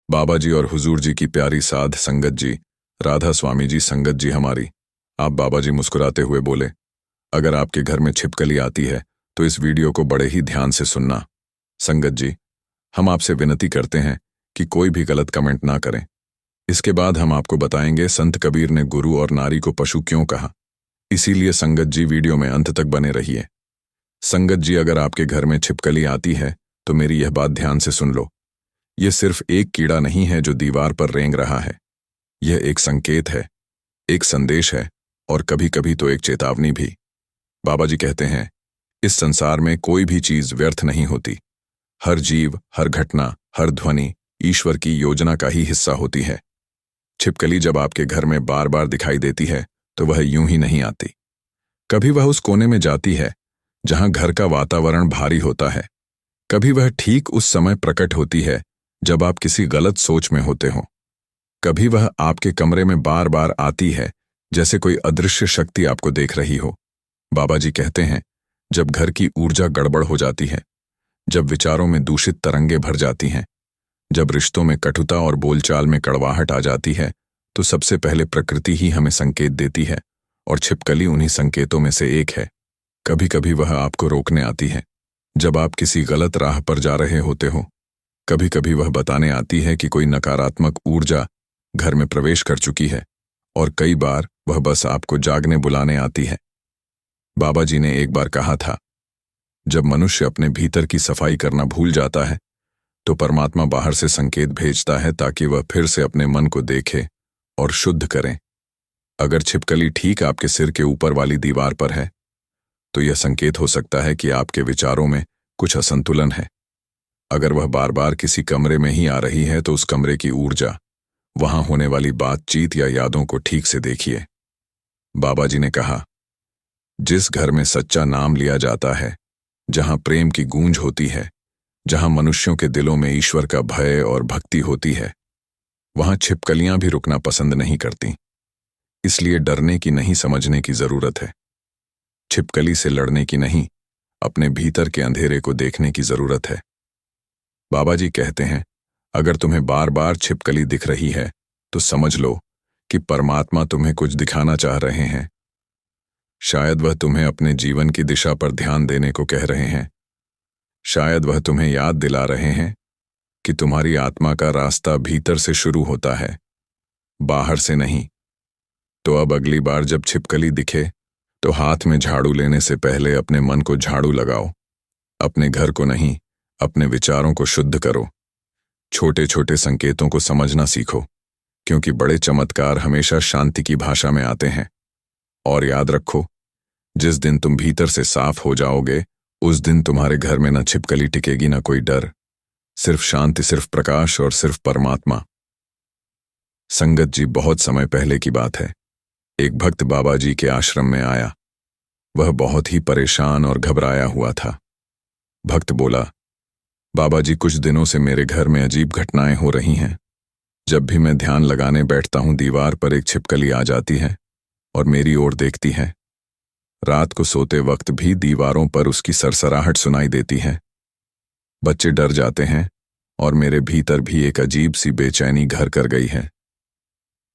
बाबा जी और हुजूर जी की प्यारी साध संगत जी, राधा स्वामी जी संगत जी हमारी। आप बाबा जी मुस्कुराते हुए बोले, अगर आपके घर में छिपकली आती है तो इस वीडियो को बड़े ही ध्यान से सुनना। संगत जी, हम आपसे विनती करते हैं कि कोई भी गलत कमेंट ना करें। इसके बाद हम आपको बताएंगे संत कबीर ने गुरु और नारी को पशु क्यों कहा। इसीलिए संगत जी वीडियो में अंत तक बने रहिए। संगत जी, अगर आपके घर में छिपकली आती है तो मेरी यह बात ध्यान से सुन लो। यह सिर्फ एक कीड़ा नहीं है जो दीवार पर रेंग रहा है। यह एक संकेत है, एक संदेश है और कभी कभी तो एक चेतावनी भी। बाबा जी कहते हैं, इस संसार में कोई भी चीज व्यर्थ नहीं होती। हर जीव, हर घटना, हर ध्वनि ईश्वर की योजना का ही हिस्सा होती है। छिपकली जब आपके घर में बार बार दिखाई देती है तो वह यूं ही नहीं आती। कभी वह उस कोने में जाती है जहां घर का वातावरण भारी होता है। कभी वह ठीक उस समय प्रकट होती है जब आप किसी गलत सोच में होते हो। कभी वह आपके कमरे में बार बार आती है जैसे कोई अदृश्य शक्ति आपको देख रही हो। बाबा जी कहते हैं, जब घर की ऊर्जा गड़बड़ हो जाती है, जब विचारों में दूषित तरंगे भर जाती हैं, जब रिश्तों में कटुता और बोलचाल में कड़वाहट आ जाती है, तो सबसे पहले प्रकृति ही हमें संकेत देती है और छिपकली उन्हीं संकेतों में से एक है। कभी कभी वह आपको रोकने आती है जब आप किसी गलत राह पर जा रहे होते हो। कभी कभी वह बताने आती है कि कोई नकारात्मक ऊर्जा घर में प्रवेश कर चुकी है, और कई बार वह बस आपको जागने बुलाने आती है। बाबा जी ने एक बार कहा था, जब मनुष्य अपने भीतर की सफाई करना भूल जाता है तो परमात्मा बाहर से संकेत भेजता है ताकि वह फिर से अपने मन को देखे और शुद्ध करे। अगर छिपकली ठीक आपके सिर के ऊपर वाली दीवार पर है तो यह संकेत हो सकता है कि आपके विचारों में कुछ असंतुलन है। अगर वह बार बार किसी कमरे में ही आ रही है तो उस कमरे की ऊर्जा, वहां होने वाली बातचीत या यादों को ठीक से देखिए। बाबा जी ने कहा, जिस घर में सच्चा नाम लिया जाता है, जहां प्रेम की गूंज होती है, जहां मनुष्यों के दिलों में ईश्वर का भय और भक्ति होती है, वहां छिपकलियां भी रुकना पसंद नहीं करती। इसलिए डरने की नहीं, समझने की जरूरत है। छिपकली से लड़ने की नहीं, अपने भीतर के अंधेरे को देखने की जरूरत है। बाबा जी कहते हैं, अगर तुम्हें बार बार छिपकली दिख रही है तो समझ लो कि परमात्मा तुम्हें कुछ दिखाना चाह रहे हैं। शायद वह तुम्हें अपने जीवन की दिशा पर ध्यान देने को कह रहे हैं। शायद वह तुम्हें याद दिला रहे हैं कि तुम्हारी आत्मा का रास्ता भीतर से शुरू होता है, बाहर से नहीं। तो अब अगली बार जब छिपकली दिखे तो हाथ में झाड़ू लेने से पहले अपने मन को झाड़ू लगाओ। अपने घर को नहीं, अपने विचारों को शुद्ध करो। छोटे छोटे संकेतों को समझना सीखो, क्योंकि बड़े चमत्कार हमेशा शांति की भाषा में आते हैं। और याद रखो, जिस दिन तुम भीतर से साफ हो जाओगे, उस दिन तुम्हारे घर में न छिपकली टिकेगी, न कोई डर, सिर्फ शांति, सिर्फ प्रकाश और सिर्फ परमात्मा। संगत जी, बहुत समय पहले की बात है। एक भक्त बाबा जी के आश्रम में आया। वह बहुत ही परेशान और घबराया हुआ था। भक्त बोला, बाबा जी, कुछ दिनों से मेरे घर में अजीब घटनाएं हो रही हैं। जब भी मैं ध्यान लगाने बैठता हूं, दीवार पर एक छिपकली आ जाती है और मेरी ओर देखती है। रात को सोते वक्त भी दीवारों पर उसकी सरसराहट सुनाई देती है। बच्चे डर जाते हैं और मेरे भीतर भी एक अजीब सी बेचैनी घर कर गई है।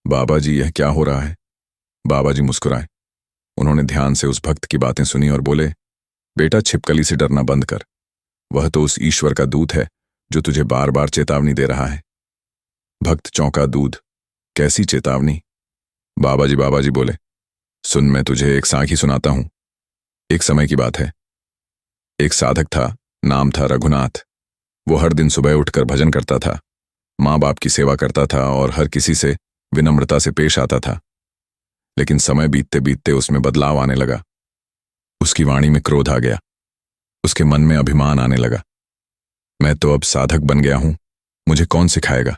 बाबा जी, यह क्या हो रहा है? बाबा जी मुस्कुराए। उन्होंने ध्यान से उस भक्त की बातें सुनी और बोले, बेटा, छिपकली से डरना बंद कर। वह तो उस ईश्वर का दूत है जो तुझे बार बार चेतावनी दे रहा है। भक्त चौंका, दूध? कैसी चेतावनी? बाबा जी बोले, सुन, मैं तुझे एक साखी सुनाता हूं। एक समय की बात है। एक साधक था, नाम था रघुनाथ। वो हर दिन सुबह उठकर भजन करता था, माँ बाप की सेवा करता था और हर किसी से विनम्रता से पेश आता था। लेकिन समय बीतते बीतते उसमें बदलाव आने लगा। उसकी वाणी में क्रोध आ गया। उसके मन में अभिमान आने लगा। मैं तो अब साधक बन गया हूं, मुझे कौन सिखाएगा?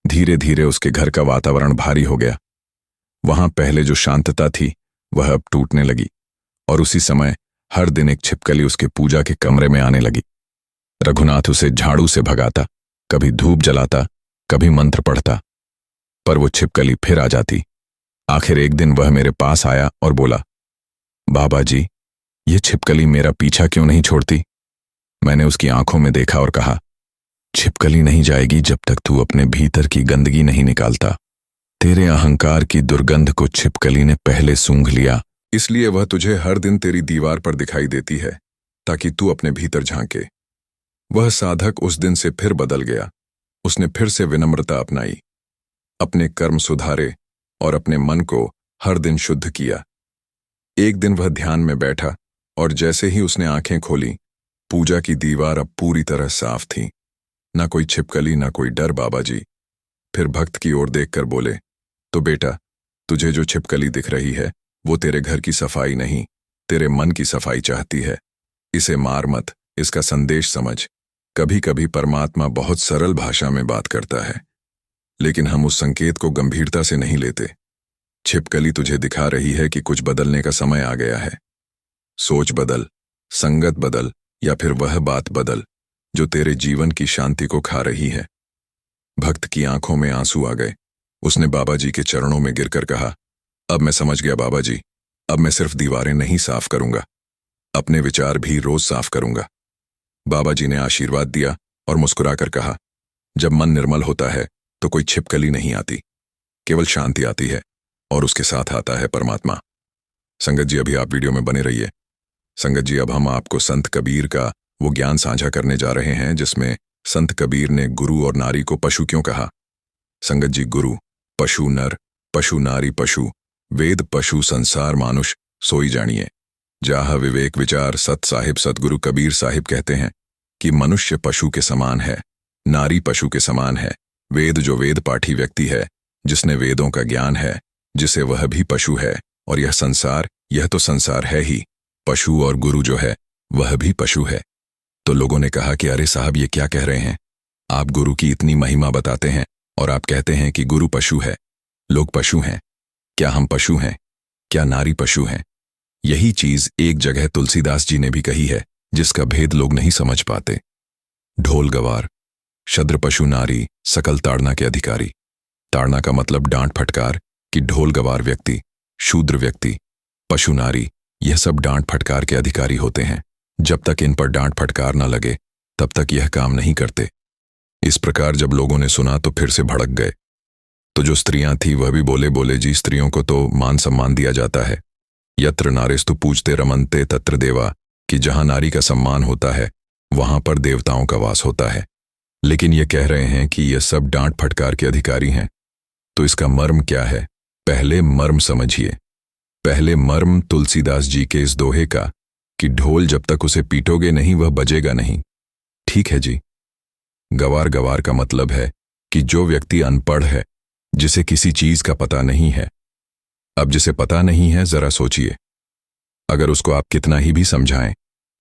धीरे धीरे उसके घर का वातावरण भारी हो गया। वहां पहले जो शांतता थी वह अब टूटने लगी, और उसी समय हर दिन एक छिपकली उसके पूजा के कमरे में आने लगी। रघुनाथ उसे झाड़ू से भगाता, कभी धूप जलाता, कभी मंत्र पढ़ता, पर वो छिपकली फिर आ जाती। आखिर एक दिन वह मेरे पास आया और बोला, बाबा जी, ये छिपकली मेरा पीछा क्यों नहीं छोड़ती? मैंने उसकी आंखों में देखा और कहा, छिपकली नहीं जाएगी जब तक तू अपने भीतर की गंदगी नहीं निकालता। तेरे अहंकार की दुर्गंध को छिपकली ने पहले सूंघ लिया, इसलिए वह तुझे हर दिन तेरी दीवार पर दिखाई देती है ताकि तू अपने भीतर झांके। वह साधक उस दिन से फिर बदल गया। उसने फिर से विनम्रता अपनाई, अपने कर्म सुधारे और अपने मन को हर दिन शुद्ध किया। एक दिन वह ध्यान में बैठा और जैसे ही उसने आंखें खोली, पूजा की दीवार अब पूरी तरह साफ थी। ना कोई छिपकली, ना कोई डर। बाबा जी फिर भक्त की ओर देखकर बोले, तो बेटा, तुझे जो छिपकली दिख रही है वो तेरे घर की सफाई नहीं, तेरे मन की सफाई चाहती है। इसे मार मत, इसका संदेश समझ। कभी कभी परमात्मा बहुत सरल भाषा में बात करता है, लेकिन हम उस संकेत को गंभीरता से नहीं लेते। छिपकली तुझे दिखा रही है कि कुछ बदलने का समय आ गया है। सोच बदल, संगत बदल, या फिर वह बात बदल जो तेरे जीवन की शांति को खा रही है। भक्त की आंखों में आंसू आ गए। उसने बाबा जी के चरणों में गिरकर कहा, अब मैं समझ गया बाबा जी। अब मैं सिर्फ दीवारें नहीं साफ करूंगा, अपने विचार भी रोज साफ करूंगा। बाबा जी ने आशीर्वाद दिया और मुस्कुराकर कहा, जब मन निर्मल होता है तो कोई छिपकली नहीं आती, केवल शांति आती है और उसके साथ आता है परमात्मा। संगत जी, अभी आप वीडियो में बने रहिए। संगत जी, अब हम आपको संत कबीर का वो ज्ञान साझा करने जा रहे हैं जिसमें संत कबीर ने गुरु और नारी को पशु क्यों कहा। संगत जी, गुरु पशु नर, पशु नारी पशु, वेद पशु संसार मानुष सोई जानिए। जाह विवेक विचार सत साहिब सतगुरु कबीर साहिब कहते हैं कि मनुष्य पशु के समान है, नारी पशु के समान है। वेद जो वेद पाठी व्यक्ति है, जिसने वेदों का ज्ञान है, जिसे वह भी पशु है। और यह संसार, यह तो संसार है ही। पशु और गुरु जो है वह भी पशु है। तो लोगों ने कहा कि अरे साहब, ये क्या कह रहे हैं आप? गुरु की इतनी महिमा बताते हैं और आप कहते हैं कि गुरु पशु है। लोग पशु हैं, क्या हम पशु हैं? क्या नारी पशु हैं? यही चीज एक जगह तुलसीदास जी ने भी कही है, जिसका भेद लोग नहीं समझ पाते। ढोल गवार, शद्र पशु नारी सकल ताड़ना के अधिकारी। ताड़ना का मतलब डांट फटकार, कि ढोल गवार व्यक्ति, शूद्र व्यक्ति, पशु नारी, यह सब डांट फटकार के अधिकारी होते हैं। जब तक इन पर डांट फटकार न लगे तब तक यह काम नहीं करते। इस प्रकार जब लोगों ने सुना तो फिर से भड़क गए। तो जो स्त्रियां थी वह भी बोले जी, स्त्रियों को तो मान सम्मान दिया जाता है। यत्र नारेस्तु पूजते रमनते तत्र देवा, कि जहां नारी का सम्मान होता है वहां पर देवताओं का वास होता है। लेकिन ये कह रहे हैं कि यह सब डांट फटकार के अधिकारी हैं। तो इसका मर्म क्या है? पहले मर्म समझिए। पहले मर्म तुलसीदास जी के इस दोहे का कि ढोल जब तक उसे पीटोगे नहीं वह बजेगा नहीं। ठीक है जी। गवार, गवार का मतलब है कि जो व्यक्ति अनपढ़ है, जिसे किसी चीज का पता नहीं है। अब जिसे पता नहीं है, जरा सोचिए, अगर उसको आप कितना ही भी समझाएं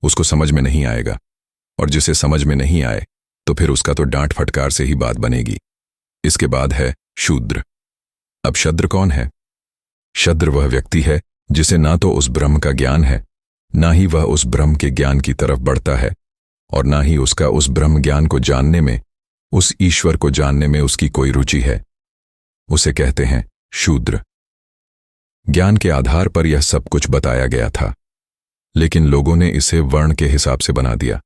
उसको समझ में नहीं आएगा, और जिसे समझ में नहीं आए तो फिर उसका तो डांट फटकार से ही बात बनेगी। इसके बाद है शूद्र। अब शद्र कौन है? शद्र वह व्यक्ति है जिसे ना तो उस ब्रह्म का ज्ञान है, ना ही वह उस ब्रह्म के ज्ञान की तरफ बढ़ता है, और ना ही उसका उस ब्रह्म ज्ञान को जानने में, उस ईश्वर को जानने में उसकी कोई रुचि है। उसे कहते हैं शूद्र। ज्ञान के आधार पर यह सब कुछ बताया गया था, लेकिन लोगों ने इसे वर्ण के हिसाब से बना दिया।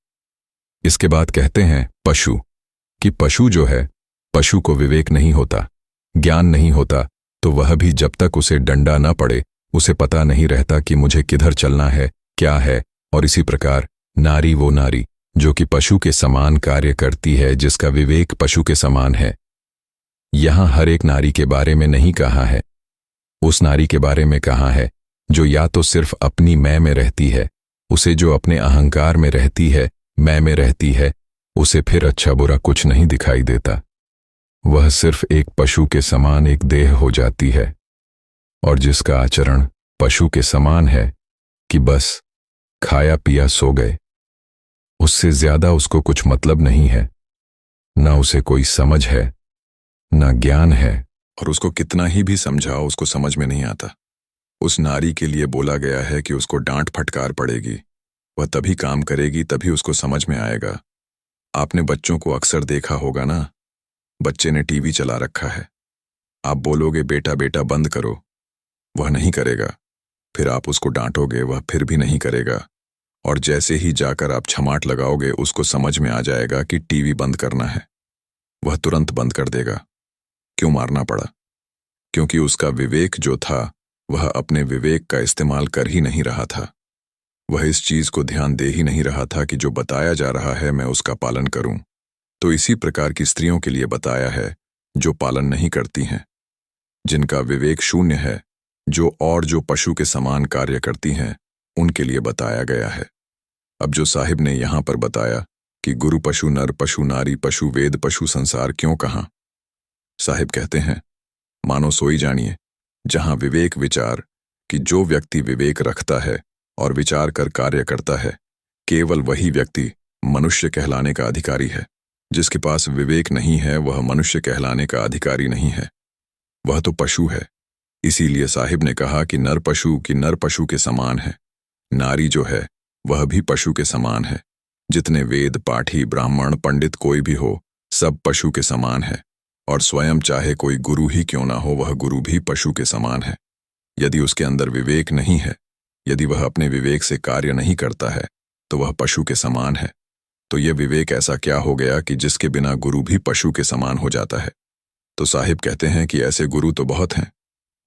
इसके बाद कहते हैं पशु, कि पशु जो है, पशु को विवेक नहीं होता, ज्ञान नहीं होता, तो वह भी जब तक उसे डंडा न पड़े उसे पता नहीं रहता कि मुझे किधर चलना है, क्या है। और इसी प्रकार नारी वो नारी जो कि पशु के समान कार्य करती है, जिसका विवेक पशु के समान है। यहां हर एक नारी के बारे में नहीं कहा है, उस नारी के बारे में कहा है जो या तो सिर्फ अपनी मैं में रहती है, उसे जो अपने अहंकार में रहती है, मैं में रहती है, उसे फिर अच्छा बुरा कुछ नहीं दिखाई देता। वह सिर्फ एक पशु के समान एक देह हो जाती है, और जिसका आचरण पशु के समान है कि बस खाया पिया सो गए, उससे ज्यादा उसको कुछ मतलब नहीं है। ना उसे कोई समझ है, ना ज्ञान है, और उसको कितना ही भी समझाओ उसको समझ में नहीं आता। उस नारी के लिए बोला गया है कि उसको डांट फटकार पड़ेगी, वह तभी काम करेगी, तभी उसको समझ में आएगा। आपने बच्चों को अक्सर देखा होगा ना, बच्चे ने टीवी चला रखा है, आप बोलोगे बेटा बेटा बंद करो, वह नहीं करेगा। फिर आप उसको डांटोगे, वह फिर भी नहीं करेगा। और जैसे ही जाकर आप छमाट लगाओगे उसको समझ में आ जाएगा कि टीवी बंद करना है। वह तुरंत बंद कर देगा। क्यों मारना पड़ा? क्योंकि उसका विवेक जो था वह अपने विवेक का इस्तेमाल कर ही नहीं रहा था। वह इस चीज को ध्यान दे ही नहीं रहा था कि जो बताया जा रहा है मैं उसका पालन करूं। तो इसी प्रकार की स्त्रियों के लिए बताया है जो पालन नहीं करती हैं, जिनका विवेक शून्य है, जो पशु के समान कार्य करती हैं, उनके लिए बताया गया है। अब जो साहिब ने यहां पर बताया कि गुरु पशु, नर पशु, नारी पशु, वेद पशु, संसार क्यों कहा, साहिब कहते हैं मानो सोई जानिए, जहां विवेक विचार कि जो व्यक्ति विवेक रखता है और विचार कर कार्य करता है, केवल वही व्यक्ति मनुष्य कहलाने का अधिकारी है। जिसके पास विवेक नहीं है वह मनुष्य कहलाने का अधिकारी नहीं है, वह तो पशु है। इसीलिए साहिब ने कहा कि नर पशु के समान है, नारी जो है वह भी पशु के समान है। जितने वेद पाठी, ब्राह्मण, पंडित कोई भी हो, सब पशु के समान है। और स्वयं चाहे कोई गुरु ही क्यों ना हो, वह गुरु भी पशु के समान है। यदि उसके अंदर विवेक नहीं है, यदि वह अपने विवेक से कार्य नहीं करता है, तो वह पशु के समान है। तो यह विवेक ऐसा क्या हो गया कि जिसके बिना गुरु भी पशु के समान हो जाता है। तो साहिब कहते हैं कि ऐसे गुरु तो बहुत हैं,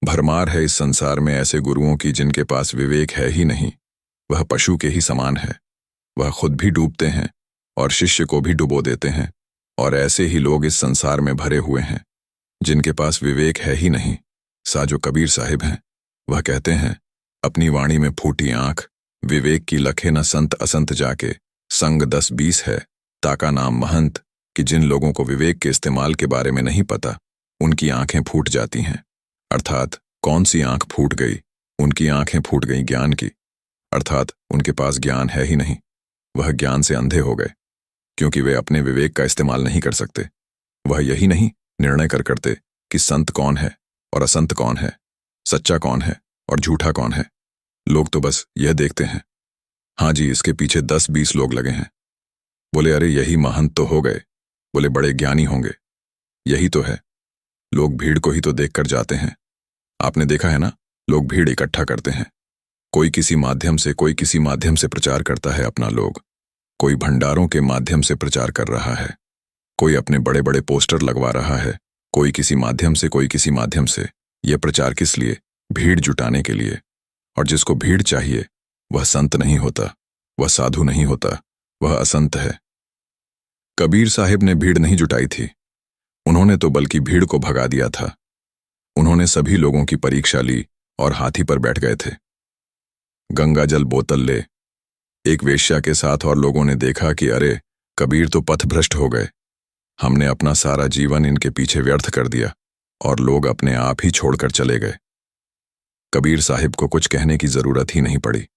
भरमार है इस संसार में ऐसे गुरुओं की जिनके पास विवेक है ही नहीं, वह पशु के ही समान है। वह खुद भी डूबते हैं और शिष्य को भी डुबो देते हैं। और ऐसे ही लोग इस संसार में भरे हुए हैं जिनके पास विवेक है ही नहीं। साजो कबीर साहिब हैं, वह कहते हैं अपनी वाणी में फूटी आंख, विवेक की लखे न संत असंत जाके, संग 10-20 है ताका नाम महंत, कि जिन लोगों को विवेक के इस्तेमाल के बारे में नहीं पता उनकी आंखें फूट जाती हैं। अर्थात कौन सी आंख फूट गई? उनकी आंखें फूट गई ज्ञान की, अर्थात उनके पास ज्ञान है ही नहीं। वह ज्ञान से अंधे हो गए क्योंकि वे अपने विवेक का इस्तेमाल नहीं कर सकते। वह यही नहीं निर्णय कर करते कि संत कौन है और असंत कौन है, सच्चा कौन है और झूठा कौन है। लोग तो बस यह देखते हैं, हाँ जी इसके पीछे 10-20 लोग लगे हैं। बोले अरे यही महंत तो हो गए, बोले बड़े ज्ञानी होंगे। यही तो है, लोग भीड़ को ही तो देख कर जाते हैं। आपने देखा है ना, लोग भीड़ इकट्ठा करते हैं। कोई किसी माध्यम से प्रचार करता है अपना लोग, कोई भंडारों के माध्यम से प्रचार कर रहा है, कोई अपने बड़े बड़े पोस्टर लगवा रहा है, कोई किसी माध्यम से। यह प्रचार किस लिए? भीड़ जुटाने के लिए। और जिसको भीड़ चाहिए वह संत नहीं होता, वह साधु नहीं होता, वह असंत है। कबीर साहिब ने भीड़ नहीं जुटाई थी, उन्होंने तो बल्कि भीड़ को भगा दिया था। उन्होंने सभी लोगों की परीक्षा ली और हाथी पर बैठ गए थे। गंगा जल बोतल ले, एक वेश्या के साथ, और लोगों ने देखा कि अरे कबीर तो पथभ्रष्ट हो गए, हमने अपना सारा जीवन इनके पीछे व्यर्थ कर दिया, और लोग अपने आप ही छोड़कर चले गए। कबीर साहिब को कुछ कहने की जरूरत ही नहीं पड़ी,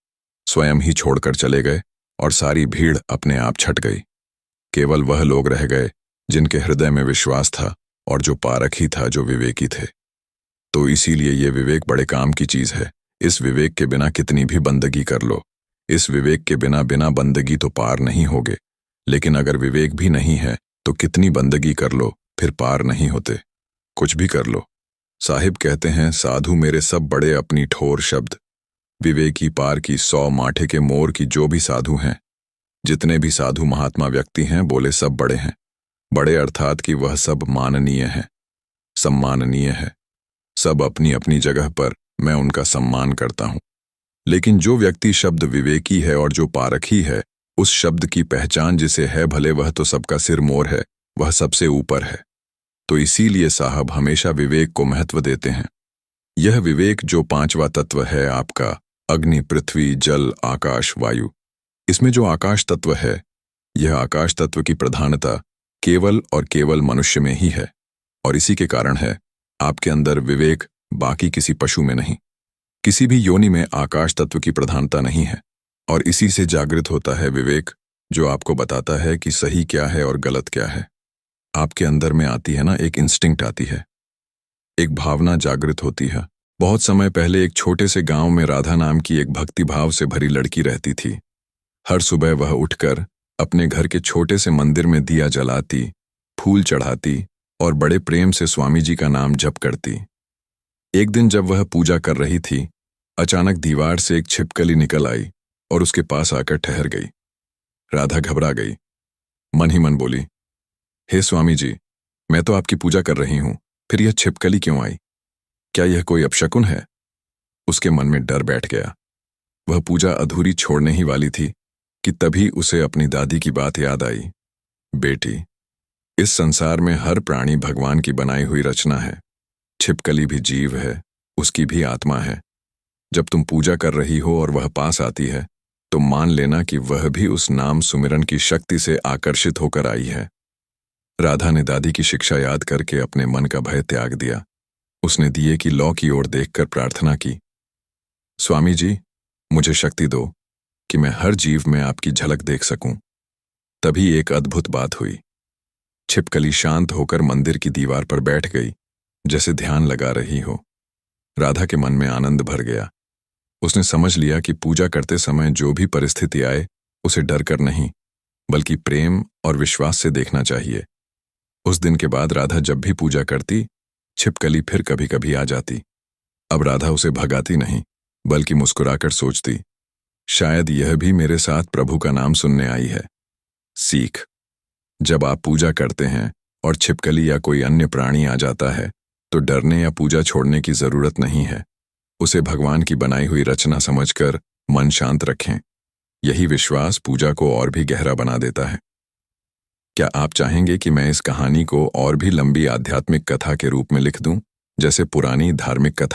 स्वयं ही छोड़कर चले गए और सारी भीड़ अपने आप छट गई। केवल वह लोग रह गए जिनके हृदय में विश्वास था और जो पारखी था, जो विवेकी थे। तो इसीलिए ये विवेक बड़े काम की चीज है। इस विवेक के बिना कितनी भी बंदगी कर लो, इस विवेक के बिना बंदगी तो पार नहीं होगे। लेकिन अगर विवेक भी नहीं है तो कितनी बंदगी कर लो फिर पार नहीं होते, कुछ भी कर लो। साहिब कहते हैं साधु मेरे सब बड़े अपनी ठोर शब्द, विवेकी पार की 100 माठे के मोर की। जो भी साधु हैं, जितने भी साधु महात्मा व्यक्ति हैं, बोले सब बड़े हैं। बड़े अर्थात कि वह सब माननीय हैं, सम्माननीय है। सब अपनी अपनी जगह पर मैं उनका सम्मान करता हूं। लेकिन जो व्यक्ति शब्द विवेकी है और जो पारखी है, उस शब्द की पहचान जिसे है, भले वह तो सबका सिर मोर है, वह सबसे ऊपर है। तो इसीलिए साहब हमेशा विवेक को महत्व देते हैं। यह विवेक जो 5वां तत्व है आपका, अग्नि, पृथ्वी, जल, आकाश, वायु, इसमें जो आकाश तत्व है, यह आकाश तत्व की प्रधानता केवल और केवल मनुष्य में ही है। और इसी के कारण है आपके अंदर विवेक, बाकी किसी पशु में नहीं। किसी भी योनि में आकाश तत्व की प्रधानता नहीं है। और इसी से जागृत होता है विवेक, जो आपको बताता है कि सही क्या है और गलत क्या है। आपके अंदर में आती है ना, एक इंस्टिंक्ट आती है, एक भावना जागृत होती है। बहुत समय पहले एक छोटे से गांव में राधा नाम की एक भक्ति भाव से भरी लड़की रहती थी। हर सुबह वह उठकर अपने घर के छोटे से मंदिर में दिया जलाती, फूल चढ़ाती और बड़े प्रेम से स्वामी जी का नाम जप करती। एक दिन जब वह पूजा कर रही थी, अचानक दीवार से एक छिपकली निकल आई और उसके पास आकर ठहर गई। राधा घबरा गई। मन ही मन बोली, हे स्वामी जी, मैं तो आपकी पूजा कर रही हूं, फिर यह छिपकली क्यों आई? क्या यह कोई अपशकुन है? उसके मन में डर बैठ गया। वह पूजा अधूरी छोड़ने ही वाली थी कि तभी उसे अपनी दादी की बात याद आई। बेटी, इस संसार में हर प्राणी भगवान की बनाई हुई रचना है। छिपकली भी जीव है, उसकी भी आत्मा है। जब तुम पूजा कर रही हो और वह पास आती है, तो मान लेना कि वह भी उस नाम सुमिरन की शक्ति से आकर्षित होकर आई है। राधा ने दादी की शिक्षा याद करके अपने मन का भय त्याग दिया। उसने दिए की लौ की ओर देखकर प्रार्थना की, स्वामी जी, मुझे शक्ति दो कि मैं हर जीव में आपकी झलक देख सकूं। तभी एक अद्भुत बात हुई। छिपकली शांत होकर मंदिर की दीवार पर बैठ गई, जैसे ध्यान लगा रही हो। राधा के मन में आनंद भर गया। उसने समझ लिया कि पूजा करते समय जो भी परिस्थिति आए, उसे डर कर नहीं, बल्कि प्रेम और विश्वास से देखना चाहिए। उस दिन के बाद राधा जब भी पूजा करती, छिपकली फिर कभी कभी आ जाती। अब राधा उसे भगाती नहीं, बल्कि मुस्कुराकर सोचती, शायद यह भी मेरे साथ प्रभु का नाम सुनने आई है। सीख: जब आप पूजा करते हैं और छिपकली या कोई अन्य प्राणी आ जाता है, तो डरने या पूजा छोड़ने की जरूरत नहीं है। उसे भगवान की बनाई हुई रचना समझकर मन शांत रखें। यही विश्वास पूजा को और भी गहरा बना देता है। क्या आप चाहेंगे कि मैं इस कहानी को और भी लंबी आध्यात्मिक कथा के रूप में लिख दूं, जैसे पुरानी धार्मिक कथा?